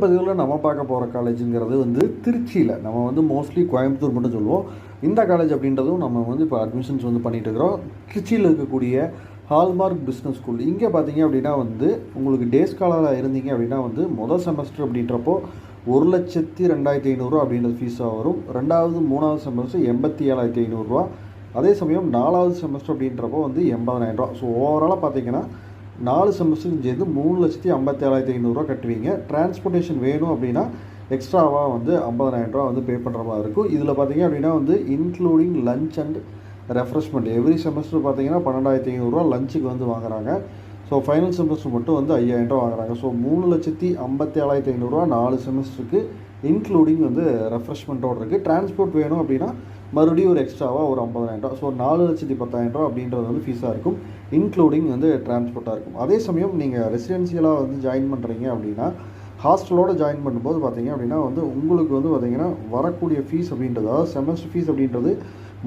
பதிவில் நம்ம பார்க்க போகிற காலேஜுங்கிறது வந்து திருச்சியில் நம்ம வந்து மோஸ்ட்லி கோயம்புத்தூர் மட்டும் சொல்லுவோம். இந்த காலேஜ் அப்படின்றதும் நம்ம வந்து இப்போ அட்மிஷன்ஸ் வந்து பண்ணிகிட்டு இருக்கிறோம். திருச்சியில் இருக்கக்கூடிய ஹால்மார்க் பிஸ்னஸ் ஸ்கூல். இங்கே பார்த்தீங்க அப்படின்னா வந்து உங்களுக்கு டே ஸ்காலராக இருந்தீங்க அப்படின்னா வந்து முதல் செமஸ்டர் அப்படின்றப்போ 1,02,500 அப்படின்றது ஃபீஸாக வரும். ரெண்டாவது மூணாவது செமஸ்டர் 87,500. அதே சமயம் நாலாவது செமஸ்டர் அப்படின்றப்போ வந்து 80,000. ஸோ ஓவராலாக பார்த்தீங்கன்னா 4 செமஸ்டரும் சேர்ந்து 3,57,500 கட்டுவீங்க. டிரான்ஸ்போர்ட்டேஷன் வேணும் அப்படின்னா எக்ஸ்ட்ராவாக வந்து 50,000 வந்து பே பண்ணுற மாதிரி இருக்கும். இதில் பார்த்தீங்க அப்படின்னா வந்து including lunch and refreshment every semester பார்த்தீங்கன்னா 12,500 லஞ்சுக்கு வந்து வாங்குறாங்க. ஸோ ஃபைனல் செமஸ்டர் மட்டும் வந்து 5,000 வாங்குறாங்க. ஸோ 3,57,500 4 செமஸ்டருக்கு இன்க்ளூடிங் வந்து ரெஃப்ரெஷ்மெண்ட்டோடு இருக்குது. டிரான்ஸ்போர்ட் வேணும் அப்படின்னா மறுபடியும் ஒரு எக்ஸ்ட்ராவாக ஒரு 50,000. ஸோ 4,10,000 அப்படின்றது வந்து ஃபீஸாக இருக்கும், இன்க்ளூடிங் வந்து டிரான்ஸ்போர்ட்டாக இருக்கும். அதே சமயம் நீங்கள் ரெசிடென்சியலாக வந்து ஜாயின் பண்ணுறீங்க அப்படின்னா ஹாஸ்டலோடு ஜாயின் பண்ணும்போது பார்த்தீங்க அப்படின்னா வந்து உங்களுக்கு வந்து பார்த்திங்கன்னா வரக்கூடிய ஃபீஸ் அப்படின்றது, அதாவது செமஸ்டர் ஃபீஸ் அப்படின்றது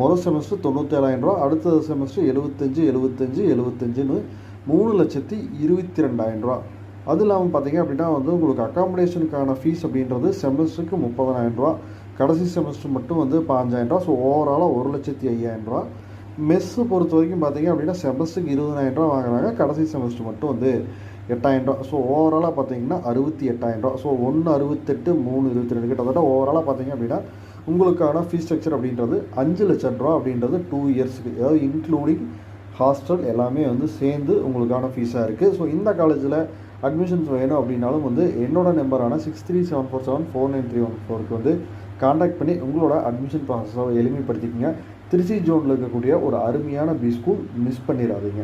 முதல் செமஸ்டர் 97,000, அடுத்த செமஸ்டர் 75,000 3,22,000. அது இல்லாமல் பார்த்தீங்க அப்படின்னா வந்து உங்களுக்கு அக்காமடேஷனுக்கான ஃபீஸ் அப்படின்றது செமஸ்டருக்கு 30,000, கடைசி செமஸ்டர் மட்டும் வந்து 15,000. ஸோ ஓவராலாக 1,05,000. மெஸ்ஸு பொறுத்த வரைக்கும் பார்த்தீங்க அப்படின்னா செமஸ்டருக்கு 20,000 வாங்குறாங்க, கடைசி செமஸ்டர் மட்டும் வந்து 8,000. ஸோ ஓவராலாக பார்த்தீங்கன்னா 68,000. ஸோ 1,68, 3,22 கிட்டத்தட்ட ஓவராலாக பார்த்தீங்க அப்படின்னா உங்களுக்கான ஃபீஸ் ஸ்ட்ரக்சர் அப்படின்றது 5,00,000 அப்படின்றது 2 இயர்ஸுக்கு, அதாவது இன்க்ளூடிங் ஹாஸ்டல் எல்லாமே வந்து சேர்ந்து உங்களுக்கான ஃபீஸாக இருக்குது. ஸோ இந்த காலேஜில் அட்மிஷன்ஸ் வேணும் அப்படின்னாலும் வந்து என்னோட நம்பரான 6374749314க்கு வந்து காண்டாக்ட் பண்ணி உங்களோட அட்மிஷன் ப்ராசஸை எளிமைப்படுத்திக்கங்க. திருச்சி ஜோனில் இருக்கக்கூடிய ஒரு அருமையான பி ஸ்கூல், மிஸ் பண்ணிடாதீங்க.